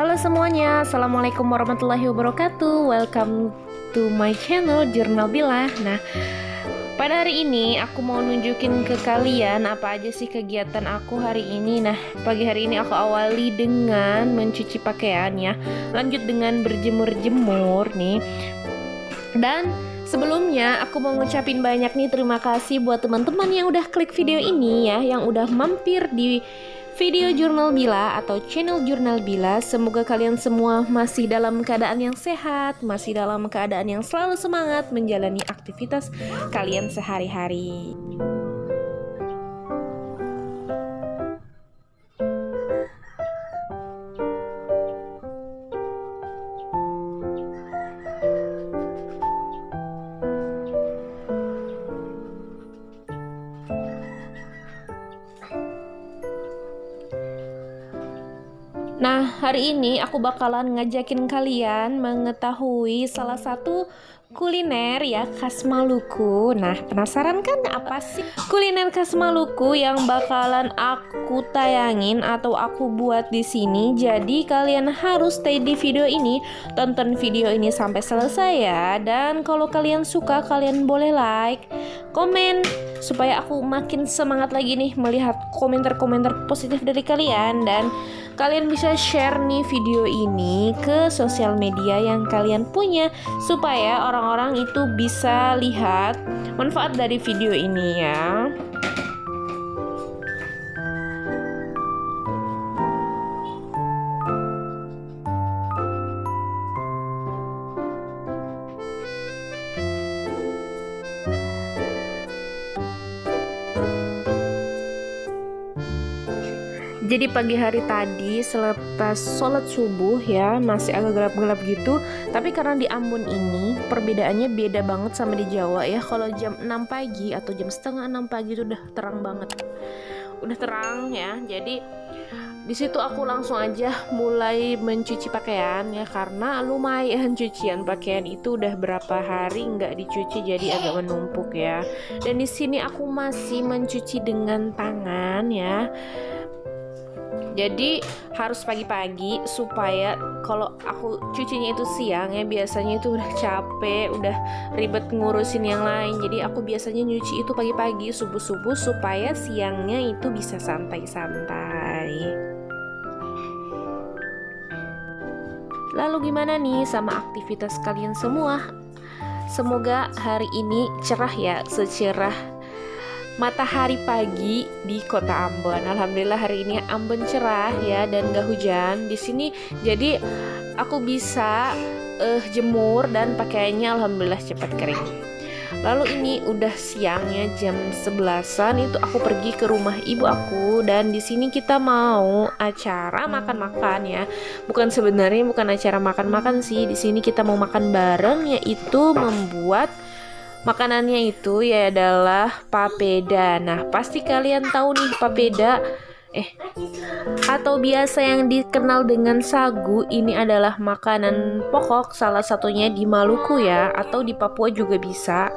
Halo semuanya, Assalamualaikum warahmatullahi wabarakatuh. Welcome to my channel Jurnal Bila. Nah, pada hari ini aku mau nunjukin ke kalian apa aja sih kegiatan aku hari ini. Nah, pagi hari ini aku awali dengan mencuci pakaian ya. Lanjut dengan berjemur-jemur nih. Dan sebelumnya aku mau ngucapin banyak nih terima kasih buat teman-teman yang udah klik video ini ya, yang udah mampir di video Jurnal Bila atau channel Jurnal Bila. Semoga kalian semua masih dalam keadaan yang sehat, masih dalam keadaan yang selalu semangat menjalani aktivitas kalian sehari-hari. Nah, hari ini aku bakalan ngajakin kalian mengetahui salah satu kuliner ya khas Maluku. Nah, penasaran kan apa sih kuliner khas Maluku yang bakalan aku tayangin atau aku buat di sini? Jadi kalian harus stay di video ini, tonton video ini sampai selesai ya. Dan kalau kalian suka, kalian boleh like, komen supaya aku makin semangat lagi nih melihat komentar-komentar positif dari kalian, dan kalian bisa share nih video ini ke sosial media yang kalian punya supaya orang-orang itu bisa lihat manfaat dari video ini ya. Jadi pagi hari tadi selepas sholat subuh ya, masih agak gelap-gelap gitu. Tapi karena di Ambon ini perbedaannya beda banget sama di Jawa ya. Kalau jam 6 pagi atau jam setengah 6 pagi itu udah terang banget. Udah terang ya. Jadi di situ aku langsung aja mulai mencuci pakaian ya, karena lumayan cucian pakaian itu udah berapa hari nggak dicuci jadi agak menumpuk ya. Dan di sini aku masih mencuci dengan tangan ya. Jadi harus pagi-pagi supaya kalau aku cucinya itu siang ya, biasanya itu udah capek, udah ribet ngurusin yang lain. Jadi aku biasanya nyuci itu pagi-pagi, subuh-subuh, supaya siangnya itu bisa santai-santai. Lalu gimana nih sama aktivitas kalian semua? Semoga hari ini cerah ya, secerah matahari pagi di kota Ambon. Alhamdulillah hari ini Ambon cerah ya dan gak hujan di sini. Jadi aku bisa jemur dan pakaiannya alhamdulillah cepat kering. Lalu ini udah siangnya jam 11-an, itu aku pergi ke rumah ibu aku, dan di sini kita mau acara makan-makan ya. Bukan acara makan-makan sih. Di sini kita mau makan bareng, yaitu membuat makanannya itu ya adalah papeda. Nah, pasti kalian tahu nih papeda atau biasa yang dikenal dengan sagu. Ini adalah makanan pokok salah satunya di Maluku ya, atau di Papua juga bisa.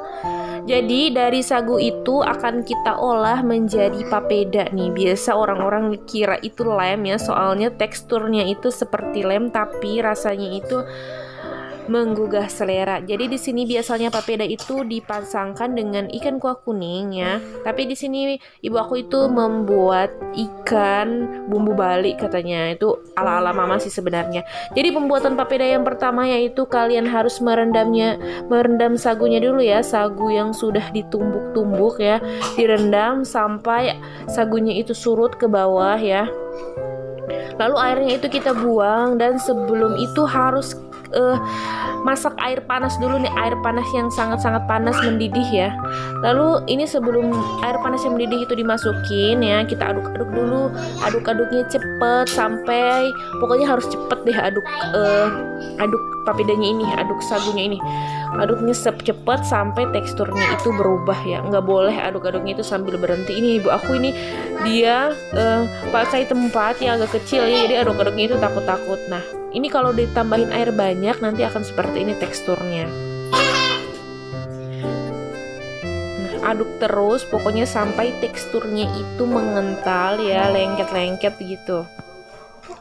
Jadi dari sagu itu akan kita olah menjadi papeda nih. Biasa orang-orang kira itu lem ya, soalnya teksturnya itu seperti lem tapi rasanya itu menggugah selera. Jadi di sini biasanya papeda itu dipasangkan dengan ikan kuah kuning ya. Tapi di sini ibu aku itu membuat ikan bumbu bali katanya. Itu ala-ala mama sih sebenarnya. Jadi pembuatan papeda yang pertama yaitu kalian harus merendam sagunya dulu ya. Sagu yang sudah ditumbuk-tumbuk ya, direndam sampai sagunya itu surut ke bawah ya. Lalu airnya itu kita buang, dan sebelum itu harus masak air panas dulu nih, air panas yang sangat-sangat panas mendidih ya. Lalu ini sebelum air panas yang mendidih itu dimasukin ya, kita aduk-aduk dulu, aduk-aduknya cepet sampai pokoknya harus cepet deh aduk papedanya ini, aduk sagunya ini, aduknya cepet sampai teksturnya itu berubah ya. Nggak boleh aduk-aduknya itu sambil berhenti. Ini ibu aku ini dia pakai tempat yang agak kecil ya, jadi aduk-aduknya itu takut-takut. Nah, ini kalau ditambahin air banyak nanti akan seperti ini teksturnya. Nah, aduk terus pokoknya sampai teksturnya itu mengental ya, lengket-lengket gitu.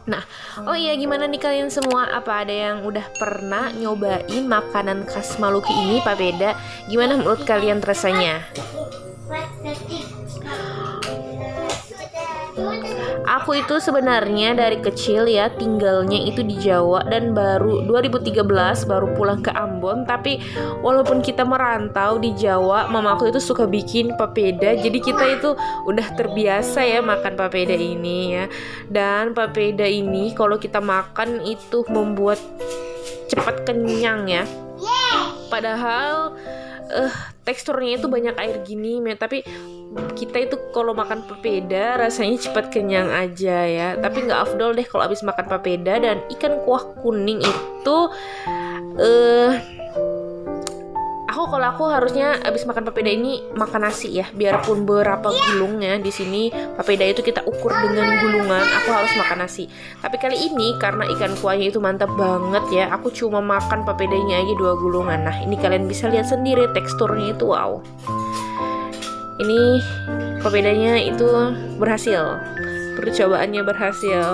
Nah, oh iya, gimana nih kalian semua? Apa ada yang udah pernah nyobain makanan khas Maluku ini, papeda? Gimana menurut kalian rasanya? Aku itu sebenarnya dari kecil ya tinggalnya itu di Jawa, dan baru 2013 baru pulang ke Ambon. Tapi walaupun kita merantau di Jawa, mamaku itu suka bikin papeda. Jadi kita itu udah terbiasa ya makan papeda ini ya. Dan papeda ini kalau kita makan itu membuat cepat kenyang ya. Padahal teksturnya itu banyak air gini, tapi kita itu kalau makan papeda rasanya cepat kenyang aja ya. Tapi nggak afdol deh kalau habis makan papeda dan ikan kuah kuning itu. Kalau aku harusnya habis makan papeda ini makan nasi ya, biarpun berapa gulungnya di sini papeda itu kita ukur dengan gulungan, aku harus makan nasi. Tapi kali ini karena ikan kuahnya itu mantap banget ya, aku cuma makan papedanya aja 2 gulungan. Nah ini kalian bisa lihat sendiri teksturnya itu wow. Ini papedanya itu berhasil, percobaannya berhasil.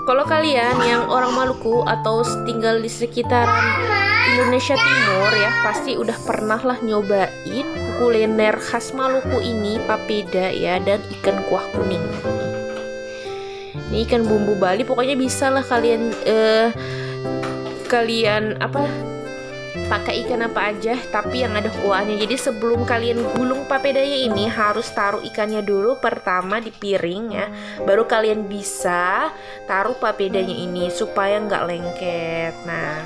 Kalau kalian yang orang Maluku atau tinggal di sekitaran Indonesia Timur ya, pasti udah pernah lah nyobain kuliner khas Maluku ini, papeda ya, dan ikan kuah kuning. Ini ikan bumbu Bali, pokoknya bisa lah kalian pakai ikan apa aja tapi yang ada kuahnya. Jadi sebelum kalian gulung papedanya ini harus taruh ikannya dulu pertama di piring ya, baru kalian bisa taruh papedanya ini supaya nggak lengket. Nah,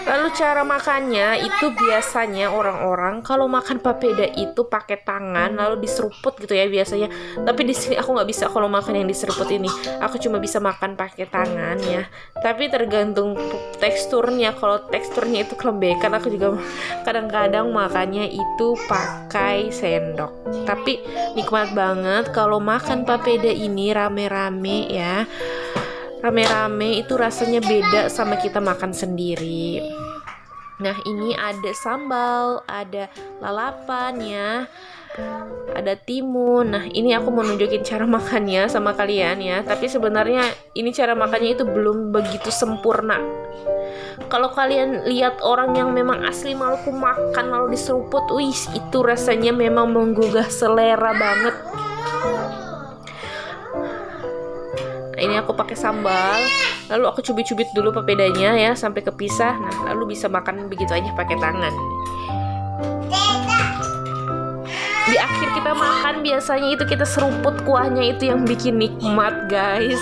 lalu cara makannya itu biasanya orang-orang kalau makan papeda itu pakai tangan lalu diseruput gitu ya biasanya. Tapi di sini aku nggak bisa kalau makan yang diseruput ini. Aku cuma bisa makan pakai tangan ya. Tapi tergantung teksturnya. Kalau teksturnya itu kelembekan, aku juga kadang-kadang makannya itu pakai sendok. Tapi nikmat banget kalau makan papeda ini rame-rame ya. Rame-rame itu rasanya beda sama kita makan sendiri. Nah ini ada sambal, ada lalapan ya, ada timun. Nah ini aku mau nunjukin cara makannya sama kalian ya. Tapi sebenarnya ini cara makannya itu belum begitu sempurna. Kalau kalian lihat orang yang memang asli Maluku makan lalu diseruput, wih itu rasanya memang menggugah selera banget. Nah, ini aku pakai sambal, lalu aku cubit-cubit dulu papedanya ya sampai kepisah. Nah lalu bisa makan begitu aja pakai tangan. Di akhir kita makan biasanya itu kita seruput kuahnya, itu yang bikin nikmat guys.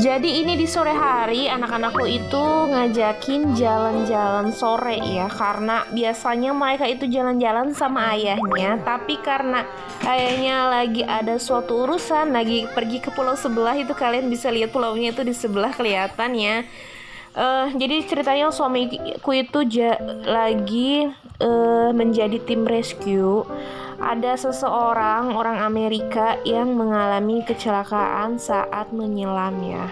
Jadi ini di sore hari anak-anakku itu ngajakin jalan-jalan sore ya, karena biasanya mereka itu jalan-jalan sama ayahnya. Tapi karena ayahnya lagi ada suatu urusan, lagi pergi ke pulau sebelah, itu kalian bisa lihat pulaunya itu di sebelah kelihatan ya. Jadi ceritanya suamiku itu lagi menjadi tim rescue. Ada seseorang orang Amerika yang mengalami kecelakaan saat menyelam ya.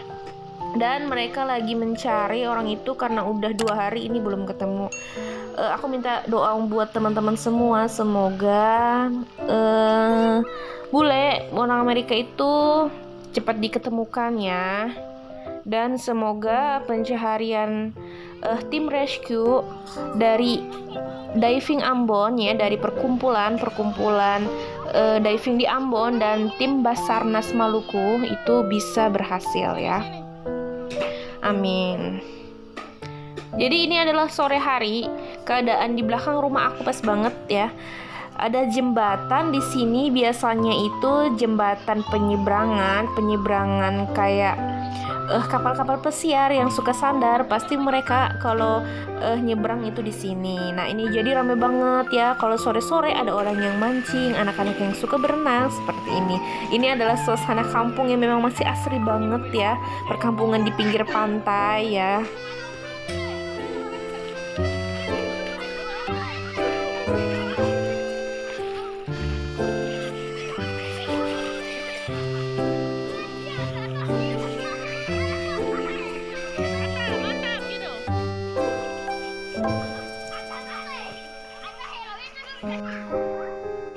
Dan mereka lagi mencari orang itu karena udah 2 hari ini belum ketemu. Aku minta doa buat teman-teman semua, semoga bule orang Amerika itu cepat diketemukan ya. Dan semoga pencaharian tim rescue dari diving Ambon ya, dari perkumpulan diving di Ambon dan tim Basarnas Maluku itu bisa berhasil ya. Amin. Jadi ini adalah sore hari, keadaan di belakang rumah aku pas banget ya. Ada jembatan di sini, biasanya itu jembatan penyeberangan kayak kapal-kapal pesiar yang suka sandar, pasti mereka kalau nyebrang itu di sini. Nah ini jadi rame banget ya. Kalau sore-sore ada orang yang mancing, anak-anak yang suka berenang seperti ini. Ini adalah suasana kampung yang memang masih asri banget ya, perkampungan di pinggir pantai ya.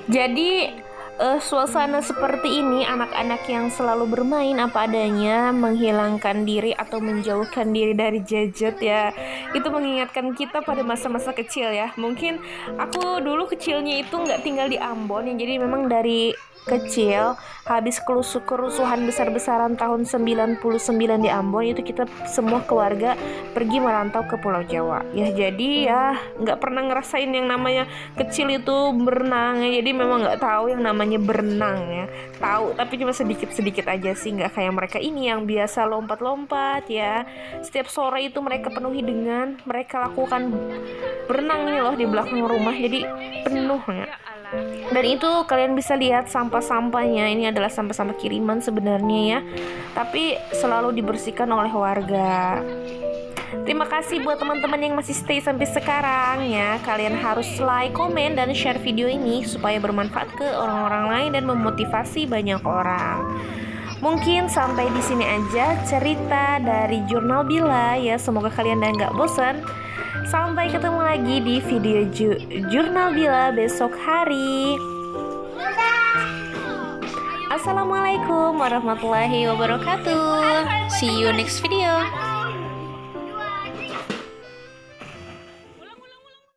Jadi suasana seperti ini, anak-anak yang selalu bermain apa adanya, menghilangkan diri atau menjauhkan diri dari gadget ya, itu mengingatkan kita pada masa-masa kecil ya. Mungkin aku dulu kecilnya itu nggak tinggal di Ambon ya, jadi memang dari kecil habis kerusuhan besar-besaran tahun 99 di Ambon itu kita semua keluarga pergi merantau ke Pulau Jawa ya. Jadi ya nggak pernah ngerasain yang namanya kecil itu berenang ya, jadi memang nggak tahu yang namanya berenang ya. Tahu tapi cuma sedikit-sedikit aja sih, nggak kayak mereka ini yang biasa lompat-lompat ya. Setiap sore itu mereka penuhi dengan mereka lakukan berenang ini loh di belakang rumah, jadi penuh ya. Dan itu kalian bisa lihat sampah-sampahnya, ini adalah sampah-sampah kiriman sebenarnya ya, tapi selalu dibersihkan oleh warga. Terima kasih buat teman-teman yang masih stay sampai sekarang ya. Kalian harus like, komen, dan share video ini supaya bermanfaat ke orang-orang lain dan memotivasi banyak orang. Mungkin sampai di sini aja cerita dari Jurnal Bila ya. Semoga kalian nggak bosan. Sampai ketemu lagi di video Jurnal Bila besok hari. Assalamualaikum warahmatullahi wabarakatuh. See you next video.